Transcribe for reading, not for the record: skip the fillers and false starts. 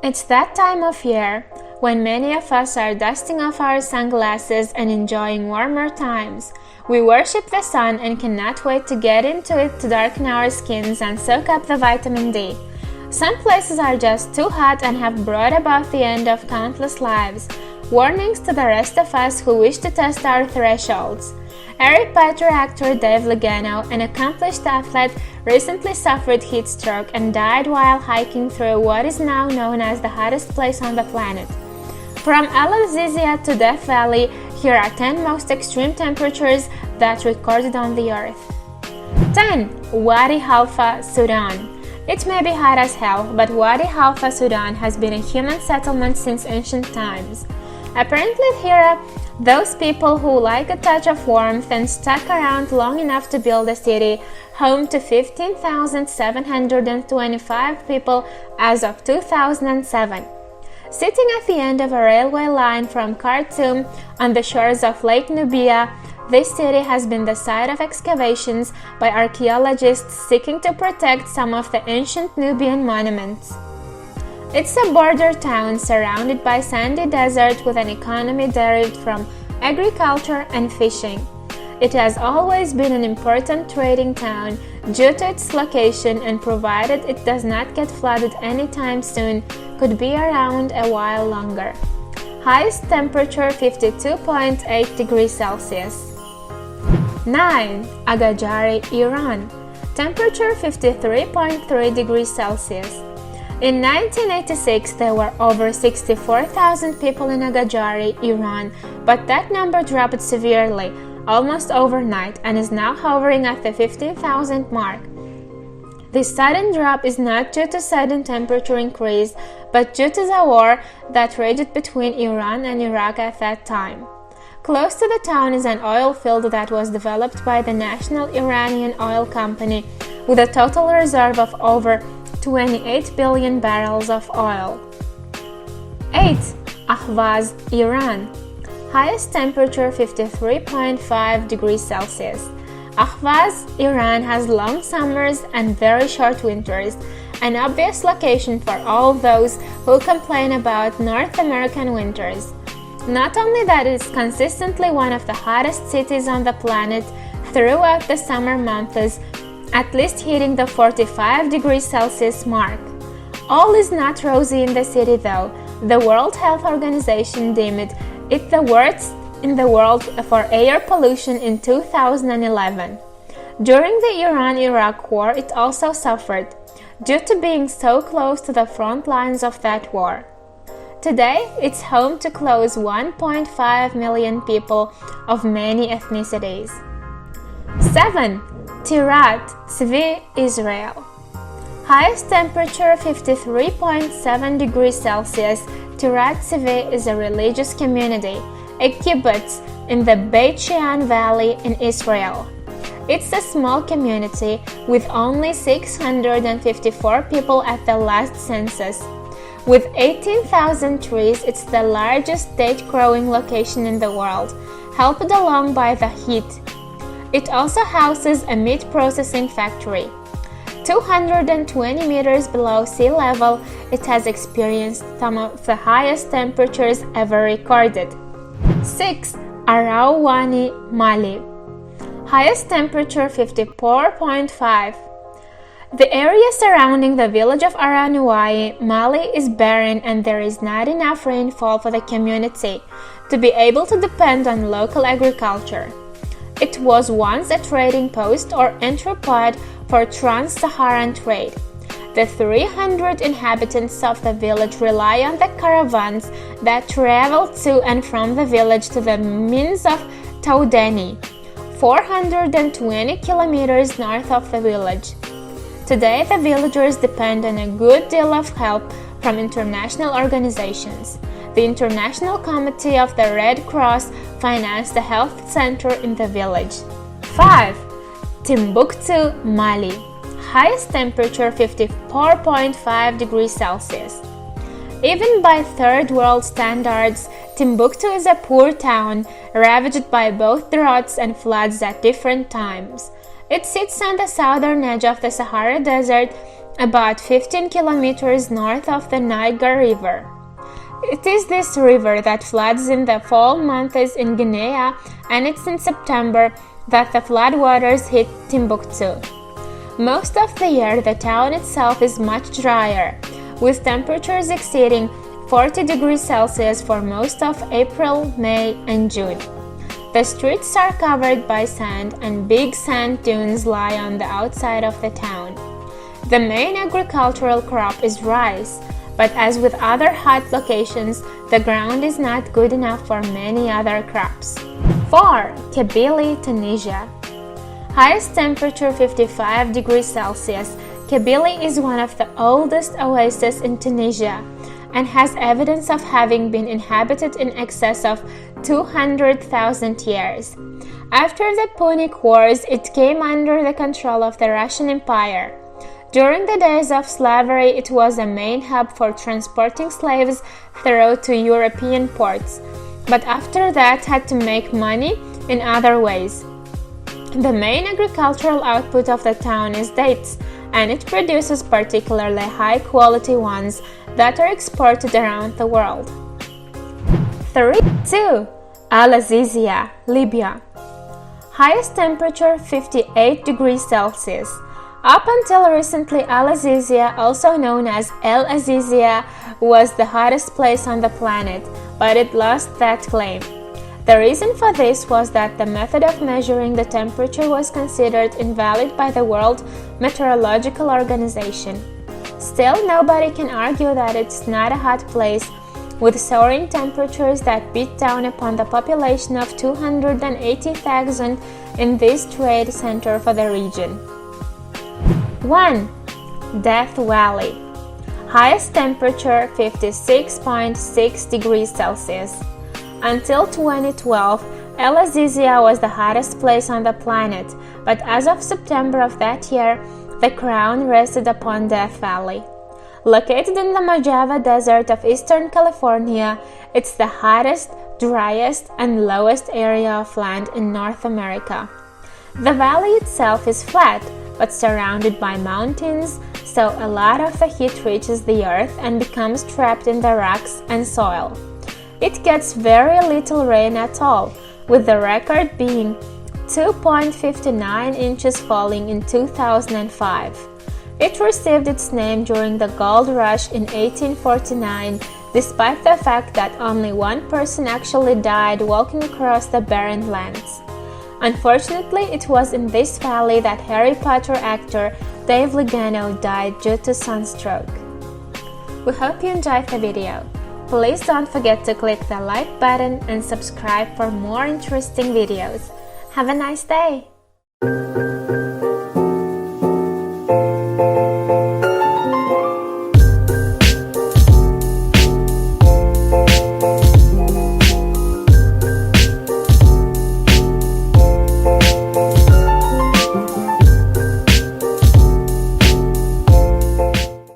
It's that time of year when many of us are dusting off our sunglasses and enjoying warmer times. We worship the sun and cannot wait to get into it to darken our skins and soak up the vitamin D. Some places are just too hot and have brought about the end of countless lives. Warnings to the rest of us who wish to test our thresholds. Harry Potter actor Dave Legeno, an accomplished athlete, recently suffered heat stroke and died while hiking through what is now known as the hottest place on the planet. From Al-Azizia to Death Valley, here are 10 most extreme temperatures that recorded on the Earth. 10. Wadi Halfa, Sudan. It may be hot as hell, but Wadi Halfa, Sudan has been a human settlement since ancient times. Apparently here, those people who like a touch of warmth and stuck around long enough to build a city, home to 15,725 people as of 2007. Sitting at the end of a railway line from Khartoum on the shores of Lake Nubia, this city has been the site of excavations by archaeologists seeking to protect some of the ancient Nubian monuments. It's a border town surrounded by sandy desert with an economy derived from agriculture and fishing. It has always been an important trading town due to its location, and provided it does not get flooded anytime soon, could be around a while longer. Highest temperature 52.8 degrees Celsius. 9. Agajari, Iran. Temperature 53.3 degrees Celsius. In 1986, there were over 64,000 people in Agajari, Iran, but that number dropped severely, almost overnight, and is now hovering at the 15,000 mark. This sudden drop is not due to sudden temperature increase, but due to the war that raged between Iran and Iraq at that time. Close to the town is an oil field that was developed by the National Iranian Oil Company with a total reserve of over 28 billion barrels of oil. 8. Ahvaz, Iran. Highest temperature 53.5 degrees Celsius. Ahvaz, Iran has long summers and very short winters, an obvious location for all those who complain about North American winters. Not only that, it is consistently one of the hottest cities on the planet throughout the summer months, at least hitting the 45 degrees Celsius mark. All is not rosy in the city though. The World Health Organization deemed it the worst in the world for air pollution in 2011. During the Iran-Iraq War, it also suffered, due to being so close to the front lines of that war. Today, it's home to close 1.5 million people of many ethnicities. 7. Tirat, Tzvi, Israel. Highest temperature 53.7 degrees Celsius. Tirat Tzvi is a religious community, a kibbutz in the Beit Shean Valley in Israel. It's a small community with only 654 people at the last census. With 18,000 trees, it's the largest date-growing location in the world, helped along by the heat. It also houses a meat processing factory. 220 meters below sea level, it has experienced some of the highest temperatures ever recorded. 6. Arawani, Mali. Highest temperature 54.5. The area surrounding the village of Aranwai, Mali, is barren and there is not enough rainfall for the community to be able to depend on local agriculture. It was once a trading post or entrepôt for trans-Saharan trade. The 300 inhabitants of the village rely on the caravans that travel to and from the village to the means of Taudeni, 420 kilometers north of the village. Today, the villagers depend on a good deal of help from international organizations. The International Committee of the Red Cross financed a health center in the village. 5. Timbuktu, Mali. Highest temperature 54.5 degrees Celsius. Even by third world standards, Timbuktu is a poor town, ravaged by both droughts and floods at different times. It sits on the southern edge of the Sahara Desert about 15 kilometers north of the Niger River. It is this river that floods in the fall months in Guinea, and it's in September that the floodwaters hit Timbuktu. Most of the year, the town itself is much drier, with temperatures exceeding 40 degrees Celsius for most of April, May, and June. The streets are covered by sand, and big sand dunes lie on the outside of the town. The main agricultural crop is rice, but as with other hot locations, the ground is not good enough for many other crops. 4. Kabylie, Tunisia. Highest temperature 55 degrees Celsius. Kabylie is one of the oldest oases in Tunisia and has evidence of having been inhabited in excess of 200,000 years. After the Punic Wars, it came under the control of the Russian Empire. During the days of slavery, it was a main hub for transporting slaves through to European ports, but after that had to make money in other ways. The main agricultural output of the town is dates, and it produces particularly high-quality ones that are exported around the world. 2. Al-Azizia, Libya. Highest temperature 58 degrees Celsius. Up until recently, Al-Azizia, also known as El Azizia, was the hottest place on the planet, but it lost that claim. The reason for this was that the method of measuring the temperature was considered invalid by the World Meteorological Organization. Still, nobody can argue that it's not a hot place, with soaring temperatures that beat down upon the population of 280,000 in this trade center for the region. 1. Death Valley. Highest temperature 56.6 degrees Celsius. Until 2012, El Azizia was the hottest place on the planet, but as of September of that year, the crown rested upon Death Valley. Located in the Mojave Desert of eastern California, it's the hottest, driest, and lowest area of land in North America. The valley itself is flat, but surrounded by mountains, so a lot of the heat reaches the earth and becomes trapped in the rocks and soil. It gets very little rain at all, with the record being 2.59 inches falling in 2005. It received its name during the gold rush in 1849, despite the fact that only one person actually died walking across the barren lands. Unfortunately, it was in this valley that Harry Potter actor Dave Legeno died due to sunstroke. We hope you enjoyed the video. Please don't forget to click the like button and subscribe for more interesting videos. Have a nice day!